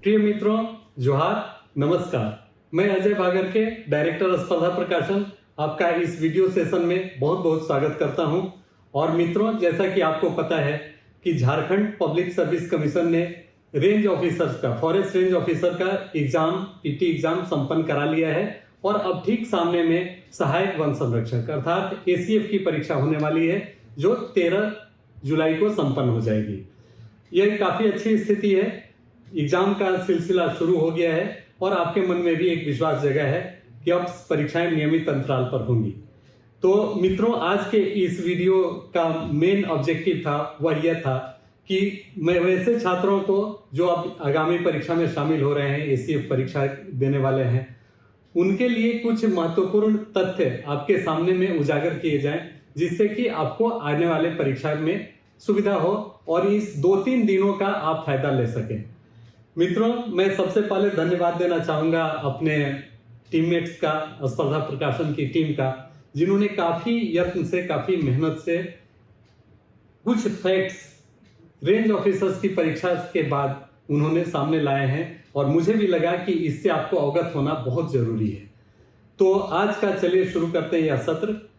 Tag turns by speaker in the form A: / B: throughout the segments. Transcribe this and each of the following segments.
A: प्रिय मित्रों, जोहार, नमस्कार। मैं अजय भागर के डायरेक्टर स्पर्धा प्रकाशन आपका इस वीडियो सेशन में बहुत बहुत स्वागत करता हूं। और मित्रों, जैसा कि आपको पता है कि झारखंड पब्लिक सर्विस कमीशन ने रेंज ऑफिसर्स का, फॉरेस्ट रेंज ऑफिसर का एग्जाम, पीटी एग्जाम संपन्न करा लिया है और अब ठीक सामने में सहायक वन संरक्षक अर्थात एसीएफ की परीक्षा होने वाली है जो 13 जुलाई को संपन्न हो जाएगी। यह काफी अच्छी स्थिति है। एग्जाम का सिलसिला शुरू हो गया है और आपके मन में भी एक विश्वास जगा है कि अब परीक्षाएं नियमित अंतराल पर होंगी। तो मित्रों, आज के इस वीडियो का मेन ऑब्जेक्टिव था वह यह था कि मैं वैसे छात्रों को जो अब आगामी परीक्षा में शामिल हो रहे हैं, एसीएफ परीक्षा देने वाले हैं, उनके लिए कुछ महत्वपूर्ण तथ्य आपके सामने में उजागर किए जाएं, जिससे कि आपको आने वाले परीक्षा में सुविधा हो और इस 2-3 दिनों का आप फायदा ले सकें। मित्रों, मैं सबसे पहले धन्यवाद देना चाहूंगा अपने टीममेट्स का, स्पर्धा प्रकाशन की टीम का, जिन्होंने काफी यत्न से, काफी मेहनत से कुछ फैक्ट्स रेंज ऑफिसर्स की परीक्षा के बाद उन्होंने सामने लाए हैं और मुझे भी लगा कि इससे आपको अवगत होना बहुत जरूरी है। तो आज का चलिए शुरू करते हैं यह सत्र।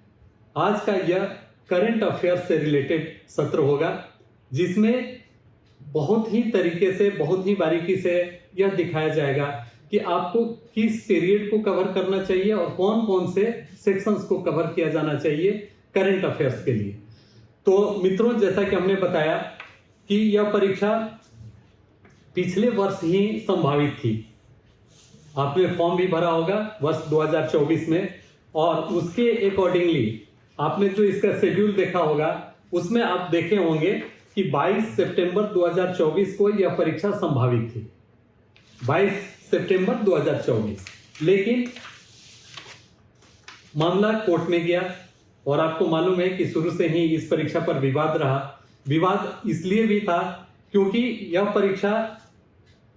A: आज का यह करंट अफेयर्स से रिलेटेड सत्र होगा, जिसमें बहुत ही तरीके से, बहुत ही बारीकी से यह दिखाया जाएगा कि आपको किस पीरियड को कवर करना चाहिए और कौन कौन से सेक्शंस को कवर किया जाना चाहिए करंट अफेयर्स के लिए। तो मित्रों, जैसा कि हमने बताया कि यह परीक्षा पिछले वर्ष ही संभावित थी। आपने फॉर्म भी भरा होगा वर्ष 2024 में और उसके अकॉर्डिंगली आपने जो इसका शेड्यूल देखा होगा उसमें आप देखे होंगे कि 22 सितंबर 2024 को यह परीक्षा संभावित थी। 22 सितंबर 2024, लेकिन मामला कोर्ट में गया और आपको मालूम है कि शुरू से ही इस परीक्षा पर विवाद रहा। विवाद इसलिए भी था क्योंकि यह परीक्षा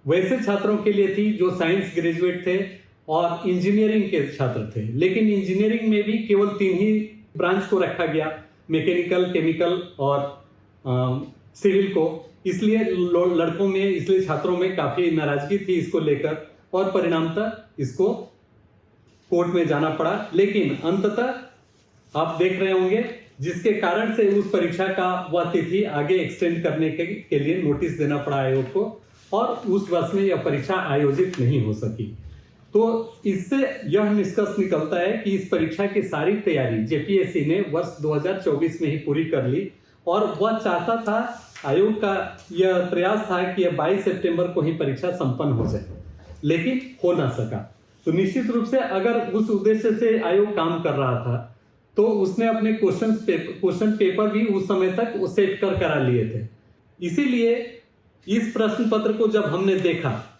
A: वैसे छात्रों के लिए थी जो साइंस ग्रेजुएट थे और इंजीनियरिंग के छात्र थे, लेकिन इंजीनियरिंग में भी केवल 3 ही ब्रांच को रखा गया, मैकेनिकल, केमिकल और सिविल को। इसलिए लड़कों में, इसलिए छात्रों में काफी नाराजगी थी इसको लेकर और परिणामतः इसको कोर्ट में जाना पड़ा। लेकिन अंततः आप देख रहे होंगे जिसके कारण से उस परीक्षा का वह तिथि आगे एक्सटेंड करने के लिए नोटिस देना पड़ा आयोग को और उस वर्ष में यह परीक्षा आयोजित नहीं हो सकी। तो इससे यह निष्कर्ष निकलता है कि इस परीक्षा की सारी तैयारी जेपीएससी ने वर्ष 2024 में ही पूरी कर ली और वह चाहता था, आयोग का यह प्रयास था कि यह 22 सितंबर को ही परीक्षा संपन्न हो जाए, लेकिन हो ना सका। तो निश्चित रूप से अगर उस उद्देश्य से आयोग काम कर रहा था तो उसने अपने क्वेश्चन पेपर भी उस समय तक सेट कर करा लिए थे। इसीलिए इस प्रश्न पत्र को जब हमने देखा,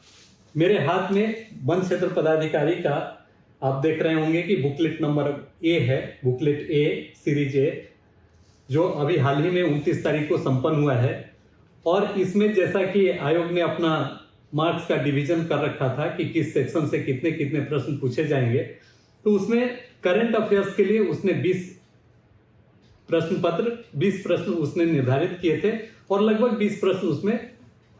A: मेरे हाथ में वन क्षेत्र पदाधिकारी का आप देख रहे होंगे कि बुकलेट नंबर ए है, बुकलेट ए, सीरीज ए, जो अभी हाल ही में 29 तारीख को संपन्न हुआ है। और इसमें जैसा कि आयोग ने अपना मार्क्स का डिवीजन कर रखा था कि किस सेक्शन से कितने कितने प्रश्न पूछे जाएंगे, तो उसमें करंट अफेयर्स के लिए उसने 20 प्रश्न उसने निर्धारित किए थे और लगभग 20 प्रश्न उसमें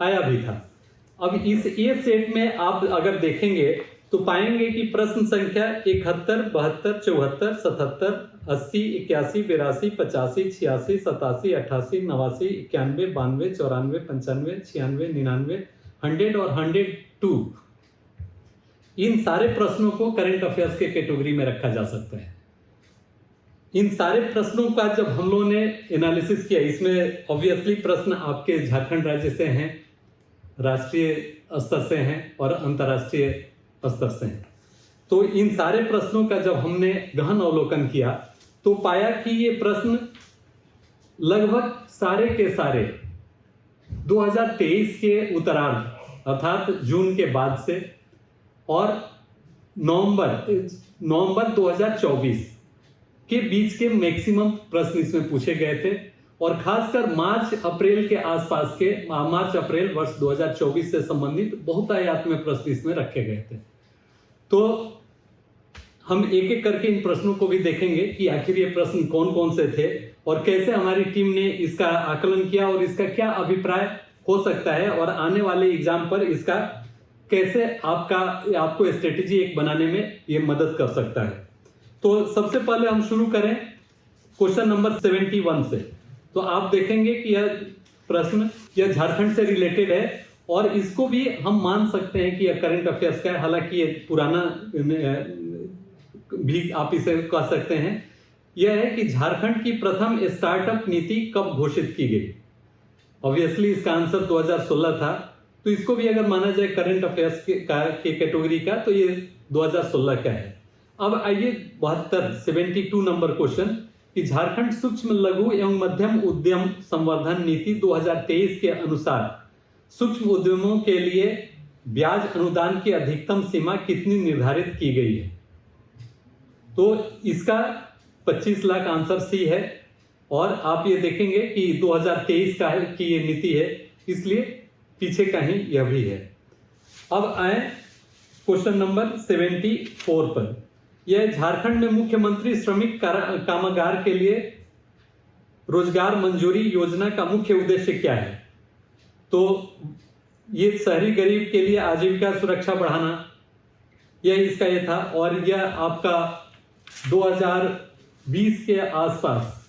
A: आया भी था। अब इस ए सेट में आप अगर देखेंगे तो पाएंगे कि प्रश्न संख्या 71, 72, 74, 77, 80, 81, 82, 85, 86, 87, 88, 89, 91, 92, 94, 95, 96, 99, 100 और 102, इन सारे प्रश्नों को करंट अफेयर्स के कैटेगरी में रखा जा सकता है। इन सारे प्रश्नों का जब हम लोगों ने एनालिसिस किया, इसमें ऑब्वियसली प्रश्न आपके झारखंड राज्य से हैं, राष्ट्रीय स्तर से हैं और अंतर्राष्ट्रीय स्तर से हैं। तो इन सारे प्रश्नों का जब हमने गहन अवलोकन किया तो पाया कि ये प्रश्न लगभग सारे के सारे 2023 के उत्तरार्ध अर्थात जून के बाद से और नवंबर 2024 के बीच के मैक्सिमम प्रश्न इसमें पूछे गए थे और खासकर मार्च अप्रैल वर्ष 2024 से संबंधित बहुतायत में प्रश्न इसमें रखे गए थे। तो हम एक एक करके इन प्रश्नों को भी देखेंगे कि आखिर ये प्रश्न कौन कौन से थे और कैसे हमारी टीम ने इसका आकलन किया और इसका क्या अभिप्राय हो सकता है और आने वाले एग्जाम पर इसका कैसे आपको स्ट्रेटेजी एक बनाने में ये मदद कर सकता है। तो सबसे पहले हम शुरू करें क्वेश्चन नंबर 71 से। तो आप देखेंगे कि यह प्रश्न यह झारखंड से रिलेटेड है और इसको भी हम मान सकते हैं कि यह करंट अफेयर्स का है, हालांकि ये पुराना भी आप इसे कह सकते हैं। यह है कि झारखंड की प्रथम स्टार्टअप नीति कब घोषित की गई। ऑब्वियसली इसका आंसर 2016 था, तो इसको भी अगर माना जाए करंट अफेयर्स के कैटेगरी का तो ये 2016 का है। अब आइए 72 नंबर क्वेश्चन कि झारखंड सूक्ष्म लघु एवं मध्यम उद्यम संवर्धन नीति 2023 के अनुसार सूक्ष्म उद्यमों के लिए ब्याज अनुदान की अधिकतम सीमा कितनी निर्धारित की गई है। तो इसका 25 लाख आंसर सी है और आप ये देखेंगे कि 2023 का है कि ये नीति है, इसलिए पीछे का ही यह भी है। अब आए क्वेश्चन नंबर 74 पर। यह झारखंड में मुख्यमंत्री श्रमिक कामगार के लिए रोजगार मंजूरी योजना का मुख्य उद्देश्य क्या है। तो ये शहरी गरीब के लिए आजीविका सुरक्षा बढ़ाना, यह इसका ये था। और यह आपका 2020 के आसपास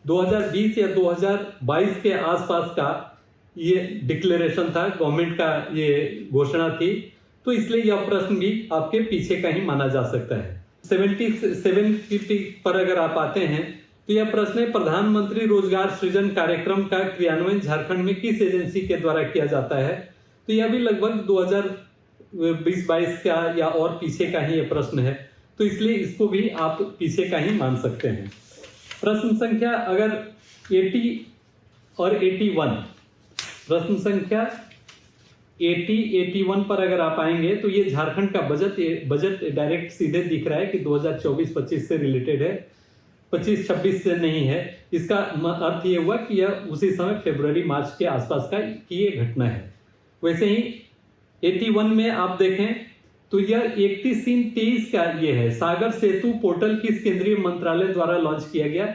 A: 2020 या 2022 के आसपास का ये डिक्लेरेशन था, गवर्नमेंट का ये घोषणा थी, तो इसलिए यह प्रश्न भी आपके पीछे का ही माना जा सकता है। 77 पर अगर आप आते हैं तो यह प्रश्न है, प्रधानमंत्री रोजगार सृजन कार्यक्रम का क्रियान्वयन झारखंड में किस एजेंसी के द्वारा किया जाता है। तो यह भी लगभग 2020-22 का या और पीछे का ही यह प्रश्न है, तो इसलिए इसको भी आप पीछे का ही मान सकते हैं। प्रश्न संख्या अगर 80 और 81, प्रश्न संख्या 81 पर अगर आप आएंगे तो ये झारखंड का बजट डायरेक्ट सीधे दिख रहा है कि 2024-25 से रिलेटेड है, 25-26 से नहीं है। इसका अर्थ ये हुआ कि यह उसी समय फरवरी मार्च के आसपास का की ये घटना है। वैसे ही 81 में आप देखें तो यह 31/3/23 का ये है, सागर सेतु पोर्टल किस केंद्रीय मंत्रालय द्वारा लॉन्च किया गया।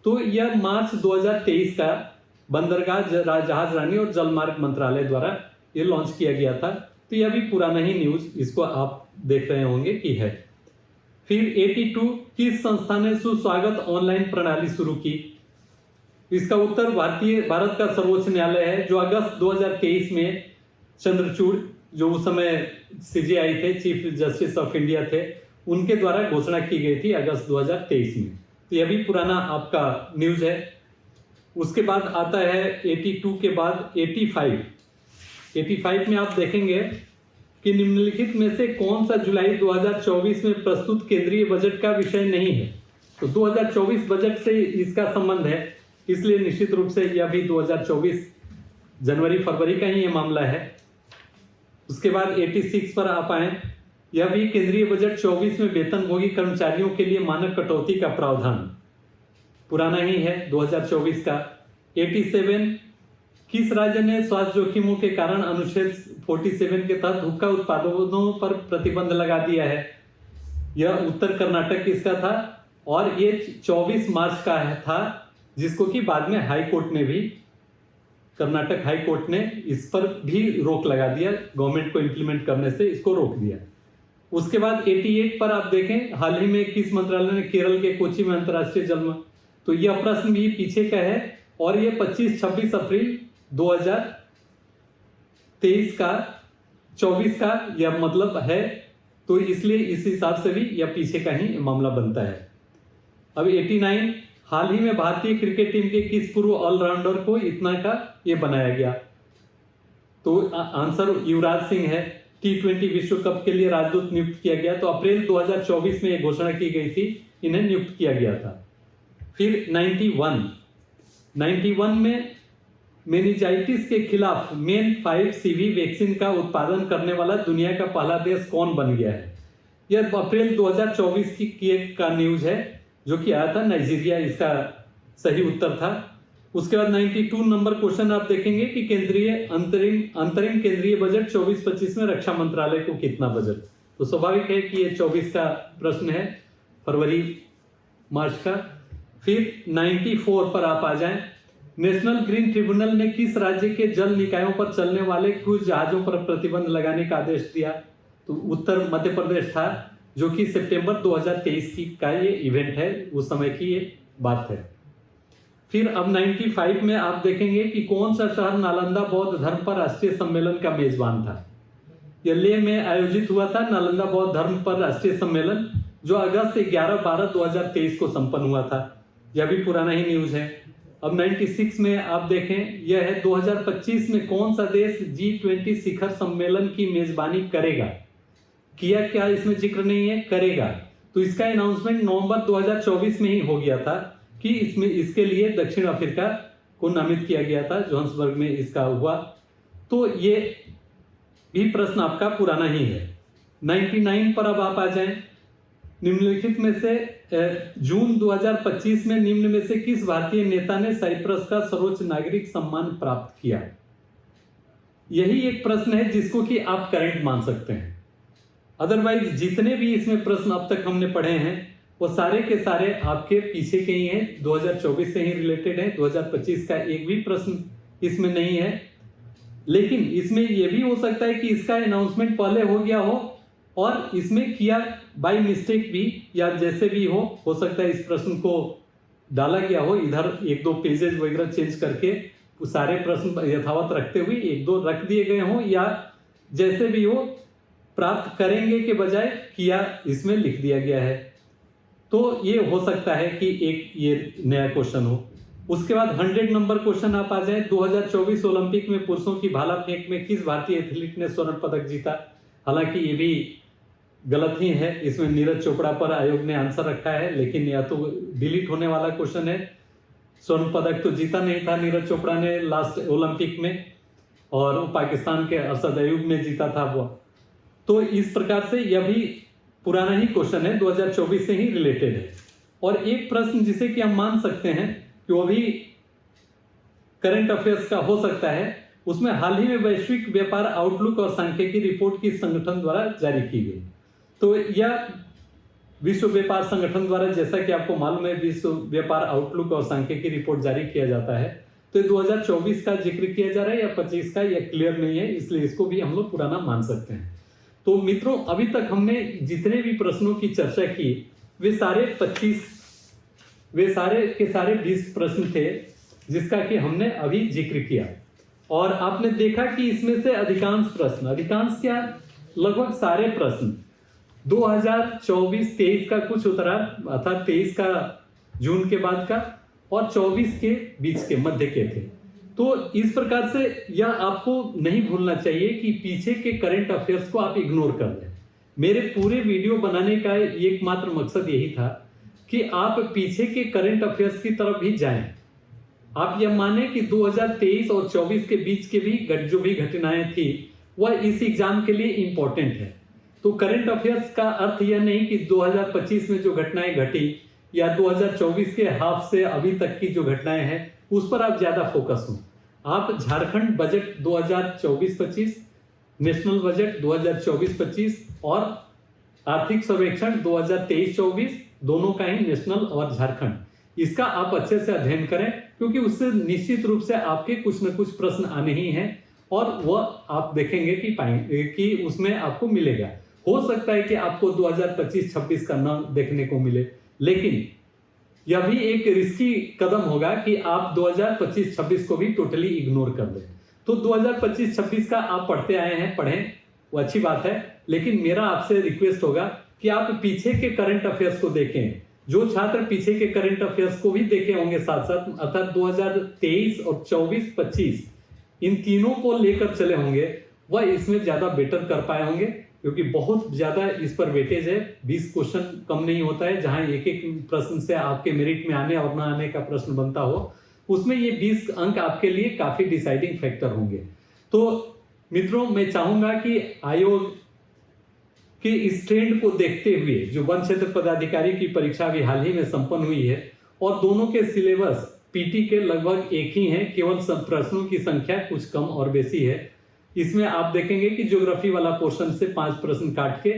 A: तो यह मार्च 2023 का बंदरगाह जहाज रानी और जलमार्ग मंत्रालय द्वारा ये लॉन्च किया गया था। तो यह भी पुराना ही न्यूज, इसको आप देख रहे होंगे कि है। फिर 82, किस संस्था ने सुस्वागत ऑनलाइन प्रणाली शुरू की। इसका उत्तर भारत का सर्वोच्च न्यायालय है, जो अगस्त 2023 में चंद्रचूड़, जो उस समय सीजेआई थे, चीफ जस्टिस ऑफ इंडिया थे, उनके द्वारा घोषणा की गई थी अगस्त 2023 में। तो यह भी पुराना आपका न्यूज है। उसके बाद आता है 82 के बाद 85 में आप देखेंगे कि निम्नलिखित में से कौन सा जुलाई 2024 में प्रस्तुत केंद्रीय बजट का विषय नहीं है। तो 2024 बजट से इसका संबंध है, इसलिए निश्चित रूप से यह भी 2024 जनवरी फरवरी का ही ये मामला है। उसके बाद 86 पर आप आए, यह भी केंद्रीय बजट 24 में वेतनभोगी कर्मचारियों के लिए मानक कटौती का प्रावधान, पुराना ही है 2024 का। 87, किस राज्य ने स्वास्थ्य जोखिमों के कारण अनुच्छेद 47 के तहत हुक्का उत्पादों पर प्रतिबंध लगा दिया है। यह उत्तर कर्नाटक इसका था और ये 24 मार्च का था, जिसको कि बाद में हाई कोर्ट ने भी, कर्नाटक हाई कोर्ट ने इस पर भी रोक लगा दिया, गवर्नमेंट को इंप्लीमेंट करने से इसको रोक दिया। उसके बाद 88 पर आप देखें, हाल ही में किस मंत्रालय ने केरल के कोच्चि में अंतर्राष्ट्रीय जल, तो यह प्रश्न भी पीछे का है और यह 25-26 अप्रैल 2023 का 24 का यह मतलब है, तो इसलिए इस हिसाब से भी यह पीछे का ही मामला बनता है। अब 89, हाल ही में भारतीय क्रिकेट टीम के किस पूर्व ऑलराउंडर को इतना का ये बनाया गया। तो आंसर युवराज सिंह है। T20 विश्व कप के लिए राजदूत नियुक्त किया गया, तो अप्रैल 2024 में यह घोषणा की गई थी, इन्हें नियुक्त किया गया था। फिर 91 में मेनिंजाइटिस के खिलाफ मेन 5CV वैक्सीन का उत्पादन करने वाला दुनिया का पहला देश कौन बन गया है। यह अप्रैल 2024 की का न्यूज है, जो कि आया था, नाइजीरिया इसका सही उत्तर था। उसके बाद 92 नंबर क्वेश्चन आप देखेंगे कि अंतरिम केंद्रीय बजट 24-25 में रक्षा मंत्रालय को कितना बजट। तो स्वाभाविक है कि ये 24 का प्रश्न है, फरवरी मार्च का। फिर 94 पर आप आ जाएं, नेशनल ग्रीन ट्रिब्यूनल ने किस राज्य के जल निकायों पर चलने वाले क्रूज जहाजों पर प्रतिबंध लगाने का आदेश दिया? तो उत्तर मध्य प्रदेश था, जो कि सितंबर 2023 का ये इवेंट है, उस समय की ये बात है। फिर अब 95 में आप देखेंगे कि कौन सा शहर नालंदा बौद्ध धर्म पर राष्ट्रीय सम्मेलन का मेजबान था। यह लेह में आयोजित हुआ था नालंदा बौद्ध धर्म पर राष्ट्रीय सम्मेलन, जो अगस्त 11-12-2023 को संपन्न हुआ था। यह भी पुराना ही न्यूज है। अब 96 में आप देखें, यह है 2025 में कौन सा देश G20 शिखर सम्मेलन की मेजबानी करेगा? किया क्या इसमें जिक्र नहीं है, करेगा। तो इसका अनाउंसमेंट नवंबर 2024 में ही हो गया था कि इसके लिए दक्षिण अफ्रीका को नामित किया गया था, जोहान्सबर्ग में इसका हुआ। तो ये भी प्रश्न आपका पुराना ही है। 99 पर अब आप आ जाएं। निम्नलिखित में से जून 2025 में निम्न में से किस भारतीय नेता ने साइप्रस का सर्वोच्च नागरिक सम्मान प्राप्त किया? यही एक प्रश्न है जिसको कि आप करंट मान सकते हैं। अदरवाइज जितने भी इसमें प्रश्न अब तक हमने पढ़े हैं वो सारे के सारे आपके पीछे के ही हैं, 2024 से ही रिलेटेड है। 2025 का एक भी प्रश्न इसमें नहीं है। लेकिन इसमें यह भी हो सकता है कि इसका अनाउंसमेंट पहले हो गया हो और इसमें किया बाय मिस्टेक भी, या जैसे भी हो सकता है इस प्रश्न को डाला गया हो, इधर 1-2 पेजेस वगैरह चेंज करके सारे प्रश्न यथावत रखते हुए 1-2 रख दिए गए हों, या जैसे भी हो प्राप्त करेंगे के बजाय किया इसमें लिख दिया गया है। तो ये हो सकता है कि एक ये नया क्वेश्चन हो। उसके बाद 100 नंबर क्वेश्चन आप आ जाए। 2024 ओलंपिक में पुरुषों की भाला फेंक में किस भारतीय एथलीट ने स्वर्ण पदक जीता? हालांकि ये भी गलत ही है, इसमें नीरज चोपड़ा पर आयोग ने आंसर रखा है, लेकिन या तो डिलीट होने वाला क्वेश्चन है। स्वर्ण पदक तो जीता नहीं था नीरज चोपड़ा ने लास्ट ओलंपिक में, और पाकिस्तान के असद अयूब ने जीता था वो। तो इस प्रकार से यह भी पुराना ही क्वेश्चन है, 2024 से ही रिलेटेड है। और एक प्रश्न जिसे कि हम मान सकते हैं कि वो भी करंट अफेयर्स का हो सकता है, उसमें हाल ही में वैश्विक व्यापार आउटलुक और सांख्यिकी रिपोर्ट किस संगठन द्वारा जारी की गई? तो यह विश्व व्यापार संगठन द्वारा, जैसा कि आपको मालूम है, विश्व व्यापार आउटलुक और सांख्यिकी रिपोर्ट जारी किया जाता है। तो 2024 का जिक्र किया जा रहा है या 25 का, यह क्लियर नहीं है, इसलिए इसको भी हम लोग पुराना मान सकते हैं। तो मित्रों, अभी तक हमने जितने भी प्रश्नों की चर्चा की वे सारे के सारे 20 प्रश्न थे जिसका कि हमने अभी जिक्र किया। और आपने देखा कि इसमें से अधिकांश क्या, लगभग सारे प्रश्न 2024-23 का कुछ उतरा, अर्थात 23 का जून के बाद का और 24 के बीच के मध्य के थे। तो इस प्रकार से यह आपको नहीं भूलना चाहिए कि पीछे के करंट अफेयर्स को आप इग्नोर कर दें। मेरे पूरे वीडियो बनाने का एकमात्र मकसद यही था कि आप पीछे के करंट अफेयर्स की तरफ भी जाएं। आप यह माने कि 2023 और 24 के बीच के भी जो भी घटनाएं थी वह इस एग्जाम के लिए इंपॉर्टेंट है। तो करंट अफेयर्स का अर्थ यह नहीं कि 2025 में जो घटनाएं घटी या 2024 के हाफ से अभी तक की जो घटनाएं हैं उस पर आप ज्यादा फोकस हो। आप झारखंड बजट 2024-25, नेशनल बजट 2024-25 और आर्थिक सर्वेक्षण 2023-24 दोनों का ही, नेशनल और झारखंड, इसका आप अच्छे से अध्ययन करें, क्योंकि उससे निश्चित रूप से आपके कुछ न कुछ प्रश्न आने ही हैं और वह आप देखेंगे कि उसमें आपको मिलेगा। हो सकता है कि आपको 2025-26 का नाम देखने को मिले, लेकिन यह भी एक रिस्की कदम होगा कि आप 2025-26 को भी टोटली इग्नोर कर दें। तो 2025-26 का आप पढ़ते आए हैं, पढ़ें, वो अच्छी बात है, लेकिन मेरा आपसे रिक्वेस्ट होगा कि आप पीछे के करंट अफेयर्स को देखें। जो छात्र पीछे के करंट अफेयर्स को भी देखे होंगे साथ साथ, अर्थात 2023 और 24-25 इन तीनों को लेकर चले होंगे, वह इसमें ज्यादा बेटर कर पाए होंगे, क्योंकि बहुत ज्यादा इस पर वेटेज है। 20 क्वेश्चन कम नहीं होता है, जहां एक एक प्रश्न से आपके मेरिट में आने और ना आने का प्रश्न बनता हो, उसमें ये 20 अंक आपके लिए काफी डिसाइडिंग फैक्टर होंगे। तो मित्रों, मैं चाहूंगा कि आयोग के इस ट्रेंड को देखते हुए, जो वन क्षेत्र पदाधिकारी की परीक्षा भी हाल ही में संपन्न हुई है और दोनों के सिलेबस पीटी के लगभग एक ही हैं, केवल प्रश्नों की संख्या कुछ कम और बेसी है। इसमें आप देखेंगे कि ज्योग्राफी वाला पोर्शन से 5 प्रश्न काट के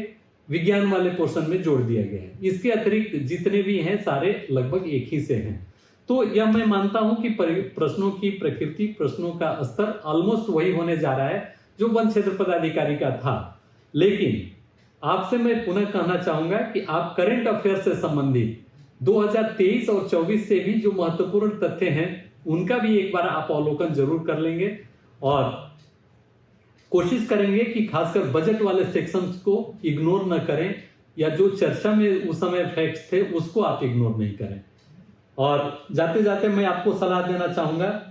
A: विज्ञान वाले पोर्शन में जोड़ दिया गया है। इसके अतिरिक्त जितने भी हैं सारे लगभग एक ही से हैं। तो यह मैं मानता हूं कि प्रश्नों की प्रकृति, प्रश्नों का स्तर ऑलमोस्ट वही होने जा रहा है जो वन क्षेत्र पदाधिकारी का था। लेकिन आपसे मैं पुनः कहना चाहूंगा कि आप करंट अफेयर से संबंधित 2023 और 24 से भी जो महत्वपूर्ण तथ्य हैं उनका भी एक बार आप अवलोकन जरूर कर लेंगे और कोशिश करेंगे कि खासकर बजट वाले सेक्शंस को इग्नोर न करें, या जो चर्चा में उस समय फैक्ट्स थे उसको आप इग्नोर नहीं करें। और जाते जाते मैं आपको सलाह देना चाहूंगा,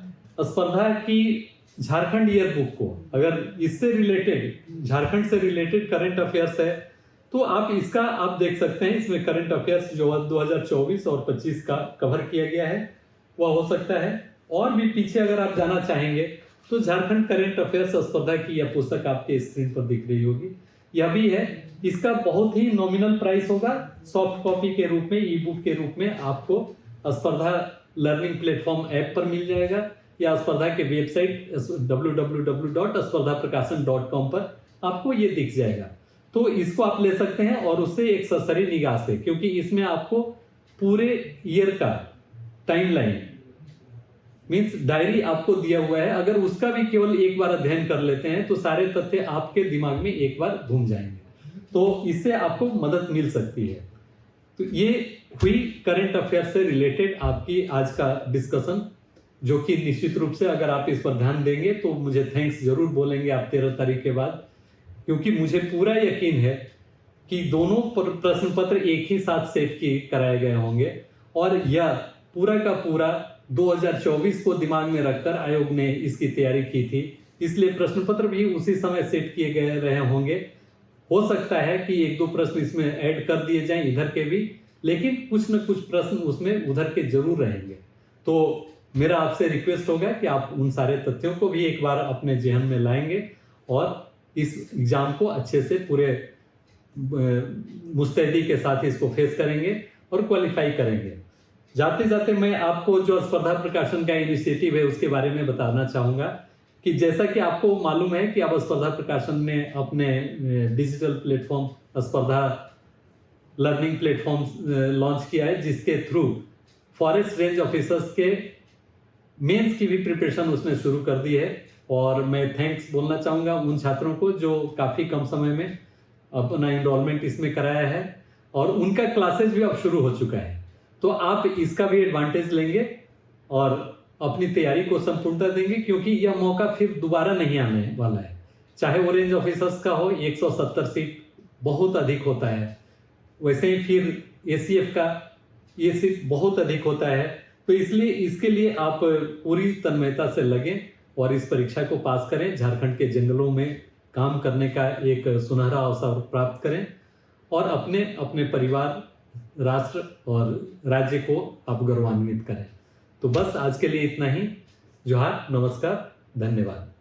A: स्पर्धा की झारखंड ईयर बुक को, अगर इससे रिलेटेड, झारखंड से रिलेटेड करंट अफेयर्स है तो आप इसका आप देख सकते हैं। इसमें करंट अफेयर्स जो 2024 और 25 का कवर किया गया है वह हो सकता है। और भी पीछे अगर आप जाना चाहेंगे तो झारखंड करंट अफेयर्स स्पर्धा की यह पुस्तक आपके स्क्रीन पर दिख रही होगी, यह भी है। इसका बहुत ही नॉमिनल प्राइस होगा, सॉफ्ट कॉपी के रूप में, ई बुक के रूप में आपको स्पर्धा लर्निंग प्लेटफॉर्म ऐप पर मिल जाएगा, या स्पर्धा के वेबसाइट www.spardhaprakasan.com पर आपको ये दिख जाएगा। तो इसको आप ले सकते हैं और उससे एक सरसरी निगाह से, क्योंकि इसमें आपको पूरे ईयर का टाइमलाइन मींस डायरी आपको दिया हुआ है। अगर उसका भी केवल एक बार अध्ययन कर लेते हैं तो सारे तथ्य आपके दिमाग में एक बार घूम जाएंगे, तो इससे आपको मदद मिल सकती है। तो ये हुई करंट अफेयर से रिलेटेड आपकी आज का डिस्कशन, जो कि निश्चित रूप से अगर आप इस पर ध्यान देंगे तो मुझे थैंक्स जरूर बोलेंगे आप 13 तारीख के बाद, क्योंकि मुझे पूरा यकीन है कि दोनों प्रश्न पत्र एक ही साथ सेट कराए गए होंगे और यह पूरा का पूरा 2024 को दिमाग में रखकर आयोग ने इसकी तैयारी की थी, इसलिए प्रश्न पत्र भी उसी समय सेट किए गए रहे होंगे। हो सकता है कि एक दो प्रश्न इसमें ऐड कर दिए जाएं इधर के भी, लेकिन कुछ न कुछ प्रश्न उसमें उधर के जरूर रहेंगे। तो मेरा आपसे रिक्वेस्ट होगा कि आप उन सारे तथ्यों को भी एक बार अपने जहन में लाएंगे और इस एग्जाम को अच्छे से पूरे मुस्तैदी के साथ इसको फेस करेंगे और क्वालिफाई करेंगे। जाते जाते मैं आपको जो स्पर्धा प्रकाशन का इनिशिएटिव है उसके बारे में बताना चाहूँगा कि जैसा कि आपको मालूम है कि अब स्पर्धा प्रकाशन ने अपने डिजिटल प्लेटफॉर्म स्पर्धा लर्निंग प्लेटफॉर्म लॉन्च किया है, जिसके थ्रू फॉरेस्ट रेंज ऑफिसर्स के मेंस की भी प्रिपरेशन उसने शुरू कर दी है। और मैं थैंक्स बोलना चाहूँगा उन छात्रों को जो काफ़ी कम समय में अपना इनरोलमेंट इसमें कराया है और उनका क्लासेस भी अब शुरू हो चुका है। तो आप इसका भी एडवांटेज लेंगे और अपनी तैयारी को संपूर्णता देंगे, क्योंकि यह मौका फिर दोबारा नहीं आने वाला है। चाहे वो रेंज ऑफिसर्स का हो, 170 सीट बहुत अधिक होता है, वैसे ही फिर ACF का ये सीट बहुत अधिक होता है। तो इसलिए इसके लिए आप पूरी तन्मयता से लगें और इस परीक्षा को पास करें, झारखंड के जंगलों में काम करने का एक सुनहरा अवसर प्राप्त करें और अपने अपने परिवार, राष्ट्र और राज्य को आप गौरवान्वित करें। तो बस आज के लिए इतना ही। जोहार, नमस्कार, धन्यवाद।